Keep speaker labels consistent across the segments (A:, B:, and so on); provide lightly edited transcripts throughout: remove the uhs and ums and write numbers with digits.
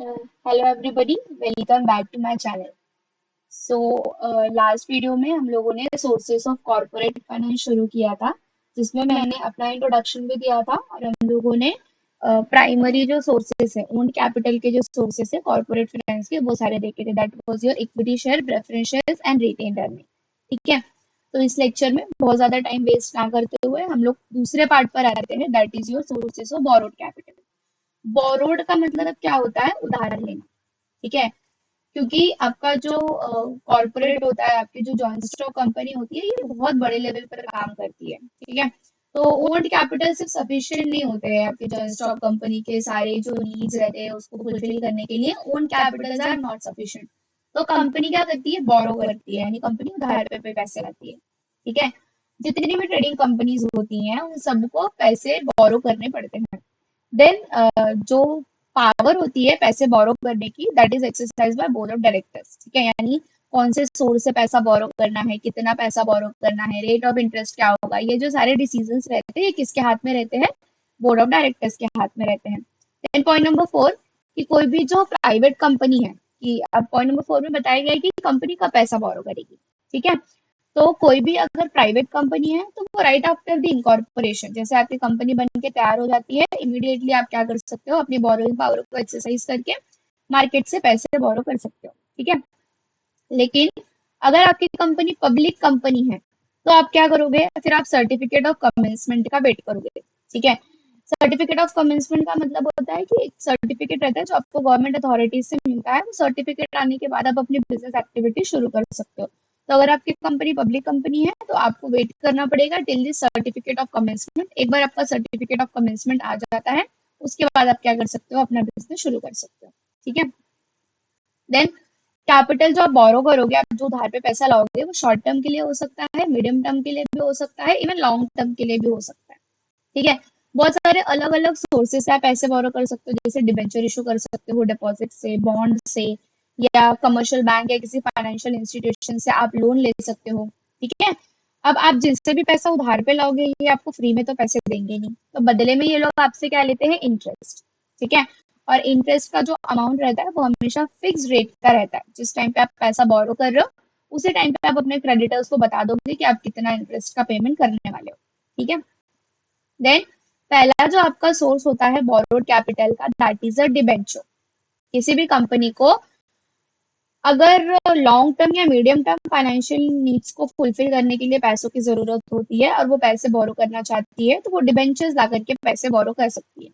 A: Hello everybody, welcome back to my channel. So last video में हम लोगों ने सोर्सेस ऑफ कॉर्पोरेट फाइनेंस शुरू किया था, जिसमें मैंने अपना इंट्रोडक्शन भी दिया था और हम लोगों ने प्राइमरी जो सोर्सेस है, ओन कैपिटल के जो सोर्सेस है कॉर्पोरेट फाइनेंस के, वो सारे देखे थे। That was your equity share, preference shares and retained earning. ठीक है। तो इस लेक्चर में बहुत ज्यादा टाइम वेस्ट ना करते हुए हम लोग दूसरे पार्ट पर आते हैं, that is your sources of borrowed capital. Borrowed का मतलब क्या होता है? उधार लेना। ठीक है। क्योंकि आपका जो कॉर्पोरेट होता है, आपकी जो जॉइंट स्टॉक कंपनी होती है, ये बहुत बड़े लेवल पर काम करती है। ठीक है। तो ओन्ड कैपिटल सिर्फ सफिशिएंट नहीं होते हैं आपके जॉइंट स्टॉक कंपनी के सारे जो नीड्स रहते हैं उसको फुलफिल करने के लिए। Own capitals are not sufficient. तो कंपनी क्या करती है? बोरो करती है, यानी कंपनी उधार पे पैसे लाती है। ठीक है। जितनी भी ट्रेडिंग कंपनीज होती हैं उन सबको पैसे बोरो करने पड़ते हैं। देन जो पावर होती है पैसे बोरो करने की, that is exercise by board of directors. ठीक है। यानी कौन से सोर्स से पैसा बोरो करना है, कितना पैसा बोरो करना है, रेट ऑफ इंटरेस्ट क्या होगा, ये जो सारे डिसीजंस रहते हैं ये किसके हाथ में रहते हैं? बोर्ड ऑफ डायरेक्टर्स के हाथ में रहते हैं। देन पॉइंट नंबर 4, कि कोई भी जो प्राइवेट कंपनी है, कि अब पॉइंट नंबर 4 में बताया गया है कि कंपनी का पैसा बोरो करेगी। ठीक है। तो कोई भी अगर प्राइवेट कंपनी है तो वो राइट आफ्टर द इनकॉर्पोरेशन, जैसे आपकी कंपनी बन के तैयार हो जाती है, इमीडिएटली आप क्या कर सकते हो? अपनी बोरोइंग पावर को एक्सरसाइज करके मार्केट से पैसे बोरो कर सकते हो। ठीक है। लेकिन अगर आपकी कंपनी पब्लिक कंपनी है तो आप क्या करोगे? फिर आप सर्टिफिकेट ऑफ कमेंसमेंट का वेट करोगे। ठीक है। सर्टिफिकेट ऑफ कमेंसमेंट का मतलब होता है कि एक सर्टिफिकेट रहता है जो आपको गवर्नमेंट अथॉरिटी से मिलता है। वो सर्टिफिकेट आने के बाद आप अपनी बिजनेस एक्टिविटी शुरू कर सकते हो। तो अगर आपकी कंपनी पब्लिक कंपनी है तो आपको वेट करना पड़ेगा till this certificate of commencement. एक बार आपका सर्टिफिकेट ऑफ कमेंसमेंट आ जाता है, उसके बाद आप क्या कर सकते हो? अपना बिजनेस शुरू कर सकते हो। ठीक है। देन कैपिटल जो आप बोरो करोगे, आप जो उधार पे पैसा लाओगे, वो शॉर्ट टर्म के लिए हो सकता है, मीडियम टर्म के लिए भी हो सकता है, इवन लॉन्ग टर्म के लिए भी हो सकता है। ठीक है। बहुत सारे अलग अलग सोर्सेस से आप पैसे बोरो कर सकते हो, जैसे डिबेंचर इशू कर सकते हो, डिपॉजिट से, बॉन्ड से, या कमर्शियल बैंक या किसी फाइनेंशियल इंस्टीट्यूशन से आप लोन ले सकते हो। ठीक है। अब आप जिनसे भी पैसा उधार पे लाओगे ये आपको फ्री में तो पैसे देंगे नहीं, तो बदले में ये लोग आपसे क्या लेते हैं? इंटरेस्ट। ठीक है। और इंटरेस्ट का जो अमाउंट रहता है वो हमेशा फिक्स रेट का रहता है। जिस टाइम पे आप पैसा बोरो कर रहे हो उसी टाइम पे आप अपने क्रेडिटर्स को बता दोगे कि आप कितना इंटरेस्ट का पेमेंट करने वाले हो। ठीक है। देन पहला जो आपका सोर्स होता है बोरोड कैपिटल का, दैट इज अ डिबेंचर। किसी भी कंपनी को अगर लॉन्ग टर्म या मीडियम टर्म फाइनेंशियल नीड्स को फुलफिल करने के लिए पैसों की जरूरत होती है और वो पैसे बोरो करना चाहती है तो वो डिबेंचर्स ला करके पैसे बोरो कर सकती है।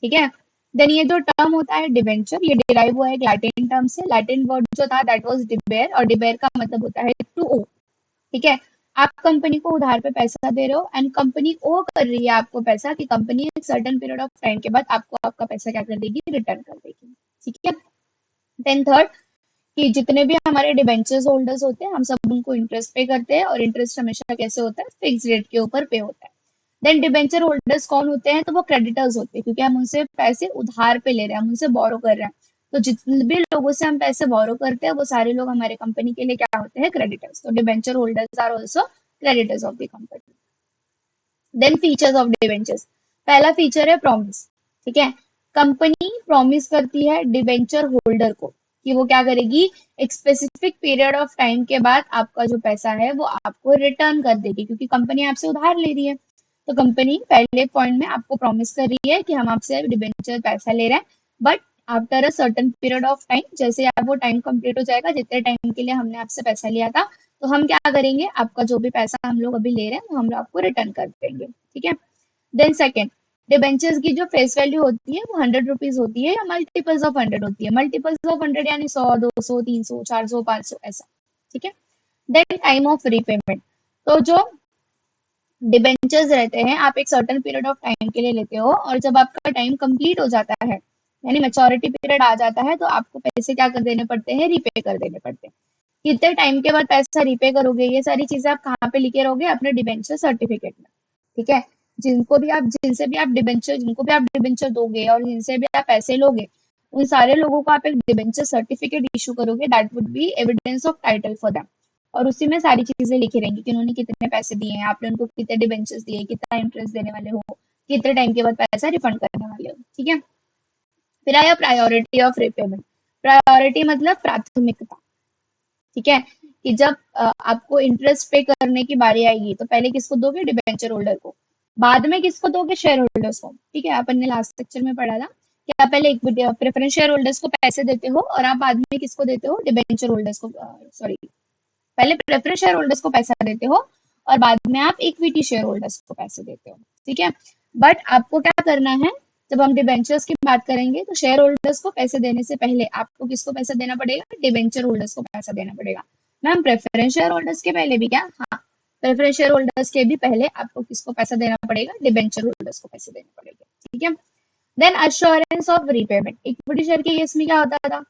A: ठीक है। देन ये जो टर्म होता है डिबेंचर, ये डिराइव हुआ है एक लैटिन टर्म से। लैटिन वर्ड जो था दैट वाज डिबेर, और डिबेर का मतलब होता है टू ओ। ठीक है। आप कंपनी को उधार पे पैसा दे रहे हो एंड कंपनी ओ कर रही है आपको पैसा, कि कंपनी एक सर्टेन पीरियड ऑफ टाइम के बाद आपको आपका पैसा क्या कर देगी? रिटर्न कर देगी। ठीक है। देन थर्ड, कि जितने भी हमारे डिबेंचर्स होल्डर्स होते हैं हम सब उनको इंटरेस्ट पे करते हैं, और इंटरेस्ट हमेशा कैसे होता है? फिक्स रेट के ऊपर पे होता है। देन डिबेंचर होल्डर्स कौन होते हैं? तो वो क्रेडिटर्स होते हैं, क्योंकि हम उनसे पैसे उधार पे ले रहे हैं, हम उनसे बोरो कर रहे हैं। तो जितने भी लोगों से हम पैसे बोरो करते हैं वो सारे लोग हमारे कंपनी के लिए क्या होते हैं? क्रेडिटर्स। तो debenture holders are also creditors of the company. Then features of debentures. पहला फीचर है प्रॉमिस। ठीक है। कंपनी प्रॉमिस करती है डिबेंचर होल्डर को कि वो क्या करेगी? एक स्पेसिफिक पीरियड ऑफ टाइम के बाद आपका जो पैसा है वो आपको रिटर्न कर देगी, क्योंकि कंपनी आपसे उधार ले रही है। तो कंपनी पहले पॉइंट में आपको प्रॉमिस कर रही है कि हम आपसे डिबेंचर पैसा ले रहे हैं, but after a certain period of time, जैसे आप वो टाइम कंप्लीट हो जाएगा जितने टाइम के लिए हमने आपसे पैसा लिया था, तो हम क्या करेंगे? आपका जो भी पैसा हम लोग अभी ले रहे हैं वो हम लोग आपको रिटर्न कर देंगे। ठीक है। देन सेकेंड, डिबेंचर्स की जो फेस वैल्यू होती है वो 100 रुपीज होती है, या मल्टीपल्स ऑफ 100 होती है। मल्टीपल्स ऑफ 100 यानी 100, 200, 300, 400, 500 ऐसा। ठीक है। Then time of repayment. तो जो डिबेंचर्स रहते हैं आप एक सर्टेन पीरियड ऑफ टाइम के लिए लेते हो, और जब आपका टाइम कंप्लीट हो जाता है, यानी मेच्योरिटी पीरियड आ जाता है, तो आपको पैसे क्या कर देने पड़ते हैं? रीपे कर देने पड़ते हैं। कितने टाइम के बाद पैसा रीपे करोगे ये सारी चीजें आप कहाँ पे लिखे रहोगे? अपने डिबेंचर सर्टिफिकेट में। ठीक है। जिनको भी आप डिबेंचर दोगे और जिनसे भी आप पैसे लोगे, उन सारे लोगों को आप एक डिबेंचर सर्टिफिकेट इशू करोगे, that would be evidence of title for them. और उसी में सारी चीजें लिखी रहेंगी कि उन्होंने कितने पैसे दिए हैं, आपने उनको कितने डिबेंचर्स दिए, कितना इंटरेस्ट देने वाले हो, कितने टाइम के बाद पैसा रिफंड करने वाले हो। ठीक है। फिर आया प्रायोरिटी ऑफ रिपेमेंट। प्रायोरिटी मतलब प्राथमिकता। ठीक है, कि जब आपको इंटरेस्ट पे करने की बारी आएगी तो पहले किसको दोगे, डिबेंचर होल्डर को, बाद में किसको दोगे, शेयर होल्डर्स को। ठीक है, अपन ने लास्ट लेक्चर में पढ़ा था कि आप पहले इक्विटी प्रेफरेंस शेयर होल्डर्स को पैसे देते हो और आप बाद में किसको देते हो, डिबेंचर होल्डर्स को, सॉरी, पहले प्रेफरेंस शेयर होल्डर्स को पैसा देते हो और बाद में आप इक्विटी शेयर होल्डर्स को पैसे देते हो। ठीक है, बट आपको क्या करना है, जब हम डिबेंचर्स की बात करेंगे तो शेयर होल्डर्स को पैसे देने से पहले आपको किसको पैसा देना पड़ेगा, डिबेंचर होल्डर्स को पैसा देना पड़ेगा। मैम प्रेफरेंस शेयर होल्डर्स के पहले भी क्या, हाँ, प्रेफरेंस शेयर होल्डर्स के भी पहले आपको किसको पैसा देना पड़ेगा, डिबेंचर होल्डर्स को पैसे देने पड़ेगा। ठीक है, then assurance of repayment. Equity share के केस में क्या होता था,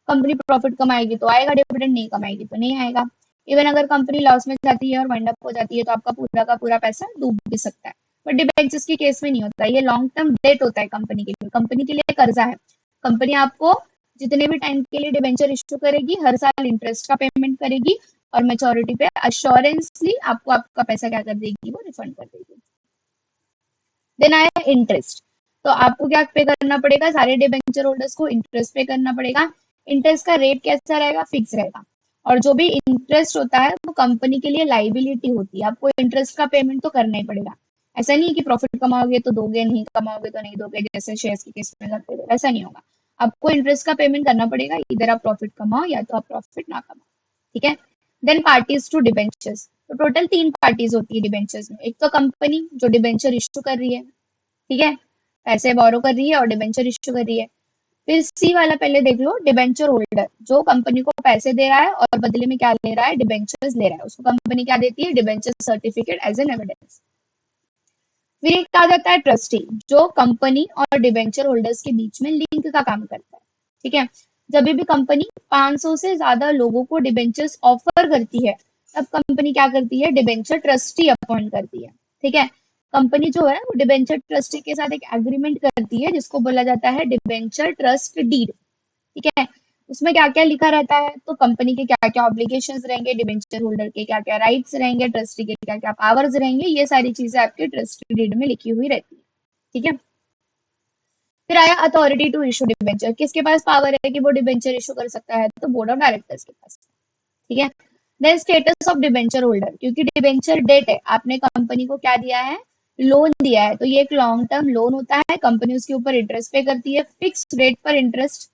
A: कंपनी प्रॉफिट कमाएगी तो आएगा डिविडेंड, नहीं कमाएगी तो नहीं आएगा। इवन अगर कंपनी लॉस में जाती है और वाइंड अप हो जाती है तो आपका पूरा का पूरा पैसा डूब भी सकता है। बट डिबेंचर्स के केस में नहीं होता, ये लॉन्ग टर्म डेट होता है कंपनी के लिए, कंपनी के लिए कर्जा है। कंपनी आपको जितने भी टाइम के लिए डिबेंचर इश्यू करेगी हर साल इंटरेस्ट का पेमेंट करेगी और मेच्योरिटी पे अश्योरेंसली आपको आपका पैसा क्या कर देगी, वो रिफंड कर देगी। देन आया इंटरेस्ट। तो आपको क्या पे करना पड़ेगा, सारे डिबेंचर होल्डर्स को इंटरेस्ट पे करना पड़ेगा। इंटरेस्ट का रेट कैसा रहेगा, फिक्स रहेगा। और जो भी इंटरेस्ट होता है वो कंपनी के लिए लाइबिलिटी होती है, आपको इंटरेस्ट का पेमेंट तो करना ही पड़ेगा। ऐसा नहीं है कि प्रॉफिट कमाओगे तो दोगे, नहीं कमाओगे तो नहीं दोगे, जैसे शेयर्स के केस में करते थे, ऐसा नहीं होगा। आपको इंटरेस्ट का पेमेंट करना पड़ेगा, इधर आप प्रॉफिट कमाओ या तो आप प्रॉफिट ना कमाओ। ठीक है, देन पार्टीज टू डिबेंचर्स। तो टोटल 3 पार्टीज होती है डिबेंचर्स में। एक तो कंपनी जो डिबेंचर इश्यू कर रही है, ठीक है, पैसे बोरो कर रही है और डिबेंचर इश्यू कर रही है। फिर सी वाला पहले देख लो, डिबेंचर होल्डर जो कंपनी को पैसे दे रहा है और बदले में क्या ले रहा है, डिबेंचर्स ले रहा है, उसको कंपनी क्या देती है, debenture certificate as an evidence. फिर एक आ जाता है ट्रस्टी, जो कंपनी और डिबेंचर होल्डर्स के बीच में लिंक का काम करता है। ठीक है, जब भी कंपनी 500 से ज्यादा लोगों को डिबेंचर्स ऑफर करती है तब कंपनी क्या करती है, डिबेंचर ट्रस्टी अपॉइंट करती है। ठीक है, कंपनी जो है वो डिबेंचर ट्रस्टी के साथ एक एग्रीमेंट करती है जिसको बोला जाता है डिबेंचर ट्रस्ट डीड। ठीक है, उसमें क्या क्या लिखा रहता है, तो कंपनी के क्या क्या ऑब्लिगेशंस रहेंगे, डिबेंचर होल्डर के क्या क्या राइट्स रहेंगे, ट्रस्टी के क्या क्या पावर्स रहेंगे, ये सारी चीजें आपके ट्रस्टी डीड में लिखी हुई रहती है। ठीक है, फिर आया अथॉरिटी टू इशू डिबेंचर। किसके पास पावर है कि वो डिबेंचर इशू कर सकता है, तो बोर्ड ऑफ डायरेक्टर्स के पास। ठीक है, then status of debenture holder, क्योंकि डिबेंचर डेट है, आपने कंपनी को क्या दिया है, लोन दिया है, तो ये एक लॉन्ग टर्म लोन होता है, कंपनी उसके ऊपर इंटरेस्ट पे करती है, फिक्स्ड रेट पर इंटरेस्ट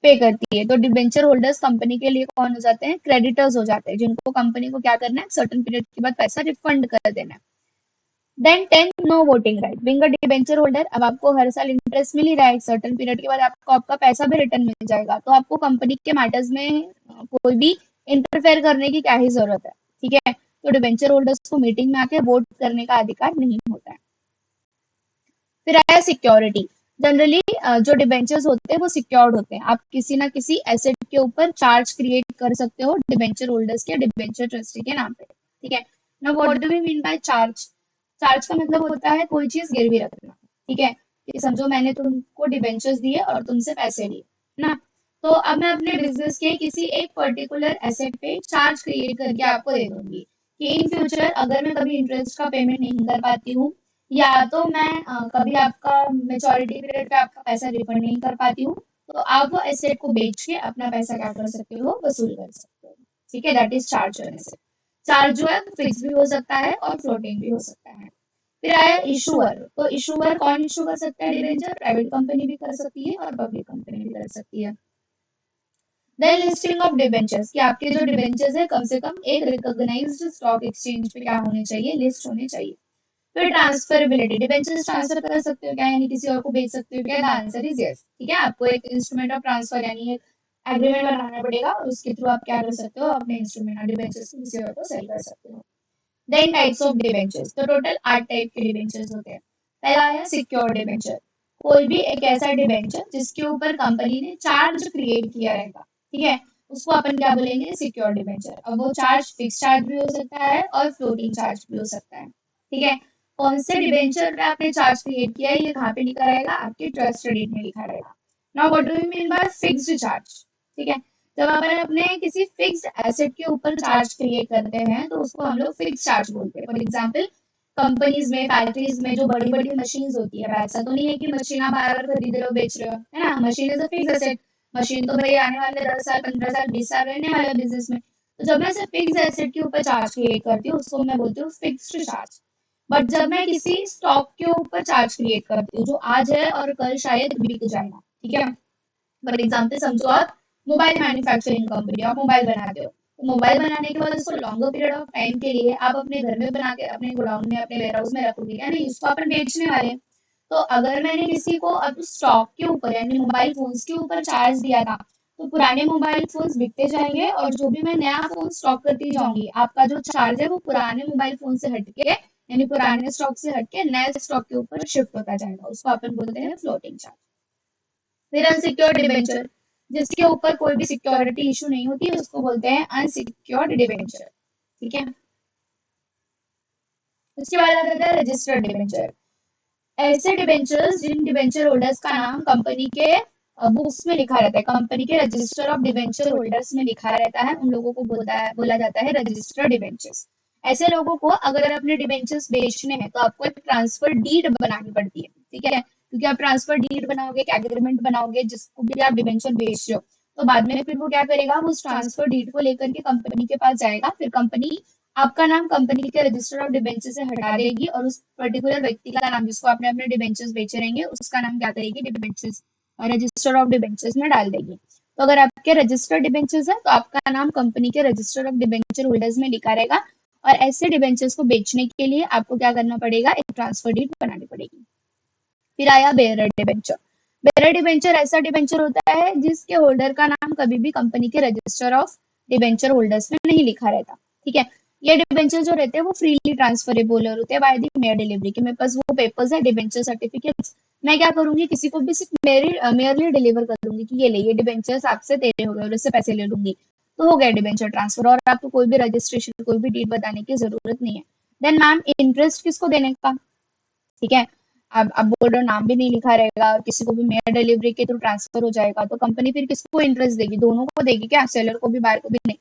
A: पे करती है। तो डिबेंचर होल्डर्स कंपनी के लिए कौन हो जाते हैं, क्रेडिटर्स हो जाते हैं, जिनको कंपनी को क्या करना है, सर्टेन पीरियड के बाद पैसा रिफंड कर देना है। Then 10 no voting right. Being a debenture holder, अब आपको हर साल इंटरेस्ट मिल ही रहा है, सर्टेन पीरियड के बाद आपको आपका पैसा भी रिटर्न मिल जाएगा, तो आपको कंपनी के मैटर्स में कोई भी इंटरफेयर करने की क्या ही जरूरत है। ठीक है, तो डिबेंचर होल्डर्स को मीटिंग में आके वोट करने का अधिकार नहीं होता है। फिर आया सिक्योरिटी। जनरली जो डिबेंचर्स होते हैं वो सिक्योर्ड होते हैं, आप किसी ना किसी एसेट के ऊपर चार्ज क्रिएट कर सकते हो डिबेंचर होल्डर्स के, डिबेंचर ट्रस्टी के नाम पे। ठीक है, now what do we mean by charge. Charge का मतलब होता है कोई चीज गिरवी रखना। ठीक है, कि समझो मैंने तुमको डिबेंचर्स दिए और तुमसे पैसे लिए ना, तो अब मैं अपने बिजनेस के किसी एक पर्टिकुलर एसेट पे चार्ज क्रिएट करके आपको दे दूंगी कि इन फ्यूचर अगर मैं कभी इंटरेस्ट का पेमेंट नहीं कर पाती हूँ या तो मैं कभी आपका मेच्योरिटी पीरियड पे आपका पैसा रिफंड नहीं कर पाती हूँ, तो आप वो एसेट को बेच के अपना पैसा क्या कर सकते हो, वसूल कर सकते हो। ठीक है, that is charge on asset. Charge जो है फिक्स भी हो सकता है और फ्लोटिंग भी हो सकता है। फिर आया इशूअर। तो इशूअर कौन इशू कर सकता है डिबेंचर, प्राइवेट कंपनी भी कर सकती है और पब्लिक कंपनी भी कर सकती है। देन लिस्टिंग ऑफ डिबेंचर्स, कि आपके जो डिबेंचर्स है कम से कम एक रिकॉग्नाइज्ड स्टॉक एक्सचेंज पे क्या होने चाहिए, लिस्ट होने चाहिए। फिर ट्रांसफरेबिलिटी, डिबेंचर्स ट्रांसफर कर सकते हो क्या, यानी किसी और को बेच सकते हो क्या, द आंसर इज यस। ठीक है, आपको एक इंस्ट्रूमेंट ऑफ ट्रांसफर यानी एक एग्रीमेंट बनाना पड़ेगा और उसके थ्रू आप क्या कर सकते हो, अपने इंस्ट्रूमेंट डिबेंचर्स को किसी और को सेल कर सकते हो। देन टाइप्स ऑफ डिबेंचर्स, तो टोटल 8 टाइप के डिबेंचर्स होते हैं। पहला है सिक्योर डिबेंचर, कोई भी एक ऐसा डिबेंचर जिसके ऊपर कंपनी ने चार्ज क्रिएट किया रहेगा। ठीक है, उसको अपन क्या बोलेंगे, सिक्योर डिबेंचर। अब वो चार्ज फिक्स चार्ज भी हो सकता है और फ्लोटिंग चार्ज भी हो सकता है। ठीक है, कौन से डिबेंचर पे आपने चार्ज क्रिएट किया है ये कहाँ पे लिखा रहेगा, आपके ट्रस्ट डीड में लिखा रहेगा। Now what do you mean by fixed charge. ठीक है, जब अपन अपने किसी फिक्स्ड एसेट के ऊपर चार्ज क्रिएट करते हैं तो उसको हम लोग फिक्स चार्ज बोलते हैं। फॉर एग्जांपल, कंपनीज में, फैक्ट्रीज में जो बड़ी बड़ी मशीन्स होती है, ऐसा तो नहीं है कि मशीन आप बार बार खरीद रहे हो, बेच रहे हो, है ना। Machine is a fix asset. Machine तो भाई आने वाले 10 साल, 15 साल, 20 साल रहने वाले बिजनेस में। तो जब मैं सिर्फ फिक्स एसेट के ऊपर चार्ज क्रिएट करती हूँ, उसको मैं बोलती हूँ फिक्स्ड चार्ज। बट जब मैं किसी स्टॉक के ऊपर चार्ज क्रिएट करती हूँ जो आज है और कल शायद बिक जाएगा, ठीक है। फॉर एग्जाम्पल समझो आप मोबाइल मैन्युफैक्चरिंग कंपनी, आप मोबाइल बनाते हो, तो मोबाइल बनाने के बाद उसको लॉन्गर पीरियड ऑफ टाइम के लिए आप अपने घर में बना के अपने गोडाउन में, अपने वेयर हाउस में रखोगे, यानी उसको अपन बेचने वाले हैं। तो अगर मैंने किसी को अब स्टॉक के ऊपर यानी मोबाइल फोन्स के ऊपर चार्ज दिया था, तो पुराने मोबाइल फोन्स बिकते जाएंगे और जो भी मैं नया फोन स्टॉक करती जाऊंगी, आपका जो चार्ज है वो पुराने मोबाइल फोन से हटके यानी पुराने स्टॉक से हटके नए स्टॉक के ऊपर शिफ्ट होता जाएगा। उसको अपन बोलते हैं फ्लोटिंग चार्ज। फिर अनसिक्योर्ड डिबेंचर, जिसके ऊपर कोई भी सिक्योरिटी इशू नहीं होती, उसको बोलते हैं अनसिक्योर्ड डिबेंचर, ठीक है। उसके बाद आता है रजिस्टर्ड डिबेंचर। ऐसे डिबेंचर्स जिन डिबेंचर होल्डर्स का नाम कंपनी के बुक्स में लिखा रहता है, कंपनी के रजिस्टर ऑफ डिबेंचर होल्डर्स में लिखा रहता है, उन लोगों को बोला जाता है रजिस्टर्ड डिबेंचर्स। ऐसे लोगों को अगर अपने डिबेंचर्स बेचने हैं तो आपको एक ट्रांसफर डीड बनानी पड़ती है, ठीक है। क्योंकि आप ट्रांसफर डीड बनाओगे, एक एग्रीमेंट बनाओगे जिसको भी आप डिबेंचर बेच रहे हो, तो बाद में फिर वो क्या करेगा, वो उस ट्रांसफर डीड को लेकर के कंपनी के पास जाएगा, फिर कंपनी आपका नाम कंपनी के रजिस्टर ऑफ डिबेंचर से हटा देगी और उस पर्टिकुलर व्यक्ति का नाम जिसको आपने अपने डिबेंचर्स बेचे रहेंगे उसका नाम क्या करेगी, डिबेंचर्स रजिस्टर ऑफ डिबेंचर्स में डाल देगी। तो अगर आपके रजिस्टर्ड डिबेंचर्स है तो आपका नाम कंपनी के रजिस्टर ऑफ डिबेंचर होल्डर्स में लिखा रहेगा, और ऐसे डिबेंचर्स को बेचने के लिए आपको क्या करना पड़ेगा, एक ट्रांसफर डीड बनानी पड़ेगी। फिर आया बेयरर डिबेंचर। बेयरर डिबेंचर ऐसा डिबेंचर होता है जिसके होल्डर का नाम कभी भी कंपनी के रजिस्टर ऑफ डिबेंचर होल्डर्स में नहीं लिखा रहता, ठीक है। ये डिबेंचर जो रहते हैं वो फ्रीली ट्रांसफरेबल होते हैं बाय द मेयर डिलीवरी, के मेरे पास वो पेपर्स है, डिबेंचर सर्टिफिकेट्स, मैं क्या करूंगी, किसी को भी सिर्फ मेयरली डिलीवर कर दूंगी कि ये ले, ये डिबेंचर्स आपसे तेरे हो गए और इससे पैसे ले लूंगी, तो हो गया डिबेंचर ट्रांसफर, और आपको कोई भी रजिस्ट्रेशन, कोई भी डीड बताने की जरूरत नहीं है। देन मैम इंटरेस्ट किसको देने का, ठीक है। अब बोल रहे हो नाम भी नहीं लिखा रहेगा और किसी को भी मेयर डिलीवरी के थ्रू ट्रांसफर हो जाएगा, तो कंपनी फिर किसको इंटरेस्ट देगी, दोनों को देगी क्या, सेलर को भी बायर को भी नहीं।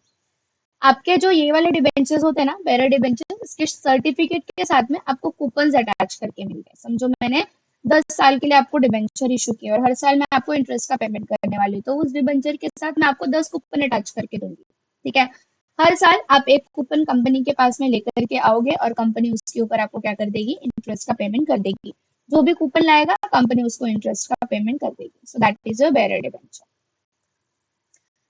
A: आपके जो ये वाले डिबेंचर्स होते हैं ना, बेरर डिबेंचर्स, इसके सर्टिफिकेट के साथ में आपको कूपन अटैच करके मिलते हैं। समझो मैंने 10 साल के लिए आपको डिबेंचर इशू किया और हर साल मैं आपको इंटरेस्ट का पेमेंट करने वाली हूँ, तो उस डिबेंचर के साथ मैं आपको 10 कूपन अटैच करके दूंगी, ठीक है। हर साल आप एक कूपन कंपनी के पास में लेकर के आओगे और कंपनी उसके ऊपर आपको क्या कर देगी, इंटरेस्ट का पेमेंट कर देगी। जो भी कूपन लाएगा कंपनी उसको इंटरेस्ट का पेमेंट कर देगी। So that is a bearer debenture.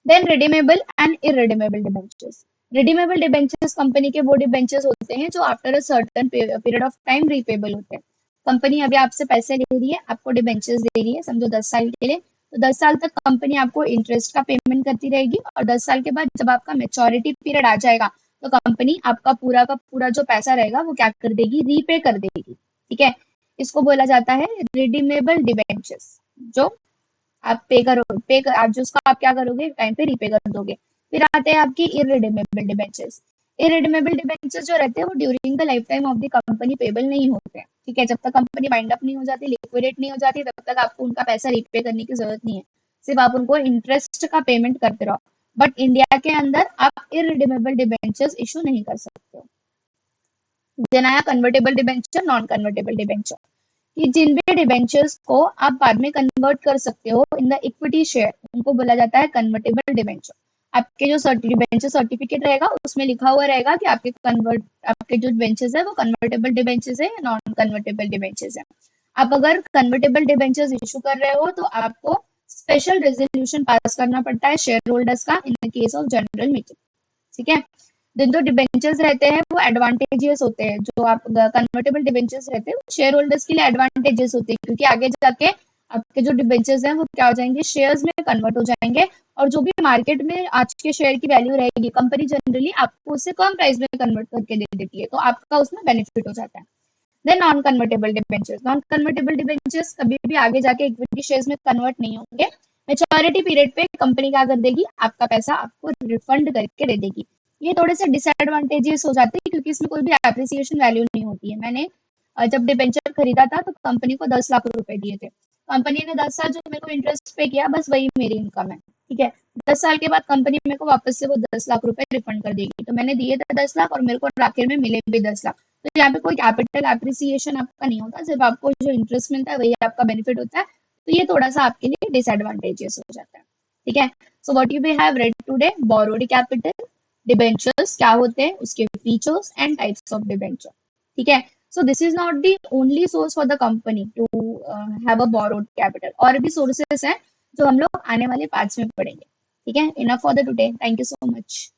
A: Then redeemable and irredeemable debentures. Redeemable debentures company के वो डिबेंचर्स होते हैं जो after a certain period of time repayable होते हैं। कंपनी अभी आपसे पैसे ले रही है, आपको डिबेंचर्स दे रही है, समझो 10 साल के लिए, तो 10 साल तक कंपनी आपको इंटरेस्ट का पेमेंट करती रहेगी, और 10 साल के बाद जब आपका मेच्योरिटी पीरियड आ जाएगा तो कंपनी आपका पूरा का पूरा जो पैसा रहेगा वो क्या कर देगी, रीपे कर देगी, ठीक है। इसको बोला जाता है रिडीमेबल डिबेंचर्स। जो आप आप जो उसका आप क्या करोगे, टाइम पे रीपे कर दोगे। फिर आते हैं आपकी इररिडीमेबल डिबेंचर्स। इररिडीमेबल डिबेंचर्स जो रहते हैं वो during the life time of the company payable नहीं होते हैं, ठीक है। जब तक कंपनी वाइंड अप नहीं हो जाती, लिक्विडेट नहीं हो जाती, तब तक आपको उनका पैसा रीपे करने की जरूरत नहीं है, सिर्फ आप उनको इंटरेस्ट का पेमेंट करते रहो। बट इंडिया के अंदर आप इररिडीमेबल डिबेंचर्स इशू नहीं कर सकते हो। देन आया convertible debenture, non convertible debenture, कि जिन भी डिबेंचर्स को आप बाद में कन्वर्ट कर सकते हो इन द इक्विटी शेयर, उनको बोला जाता है कन्वर्टेबल डिबेंचर। आपके जो डिबेंचर सर्टिफिकेट रहेगा उसमें लिखा हुआ रहेगा कि आपके जो डिबेंचर्स है वो कन्वर्टेबल डिबेंचर्स है या नॉन कन्वर्टेबल डिबेंचर्स है। आप अगर कन्वर्टेबल डिबेंचर्स इशू कर रहे हो तो आपको स्पेशल रेजोल्यूशन पास करना पड़ता है शेयर होल्डर्स का in the case of general meeting, ठीक है। दिन जो डिबेंचर्स रहते हैं वो एडवांटेजियस होते हैं, जो आप कन्वर्टेबल डिबेंचर्स रहते हैं शेयर होल्डर्स के लिए एडवांटेजेस होते हैं, क्योंकि आगे जाके आपके जो डिबेंचर्स हैं वो क्या हो जाएंगे, शेयर्स में कन्वर्ट हो जाएंगे, और जो भी मार्केट में आज के शेयर की वैल्यू रहेगी कंपनी जनरली आपको उससे कम प्राइस में कन्वर्ट करके दे देती है, तो आपका उसमें बेनिफिट हो जाता है। Then non convertible debentures. Non convertible debentures कभी भी आगे जाके इक्विटी शेयर्स में कन्वर्ट नहीं होंगे। मेच्योरिटी पीरियड पे कंपनी क्या कर देगी, आपका पैसा आपको रिफंड करके दे देगी। ये थोड़े से डिसएडवांटेजेस हो जाते हैं क्योंकि इसमें कोई भी एप्रिसिएशन वैल्यू नहीं होती है। मैंने जब डिबेंचर खरीदा था तो कंपनी को 10 लाख रुपए दिए थे, कंपनी ने 10 साल जो मेरे को इंटरेस्ट पे किया बस वही मेरी इनकम है, ठीक है। 10 साल के बाद कंपनी मेरे को वापस से वो 10 लाख रुपए रिफंड कर देगी, तो मैंने दिए थे 10 लाख और मेरे को आखिर में मिले भी 10 लाख, तो यहाँ पे कोई कैपिटल एप्रिसिएशन आपका नहीं होता, सिर्फ आपको जो इंटरेस्ट मिलता है वही आपका बेनिफिट होता है। तो ये थोड़ा सा आपके लिए डिसएडवांटेजेस हो जाता है। ठीक है, so what you we have read today, borrowed capital, debentures क्या होते हैं, उसके features and types of debenture. ठीक है, so this is not the only source for the company to have a borrowed capital, और भी सोर्सेस हैं जो हम लोग आने वाले पार्ट्स में पढ़ेंगे। ठीक है, enough for the today, thank you so much.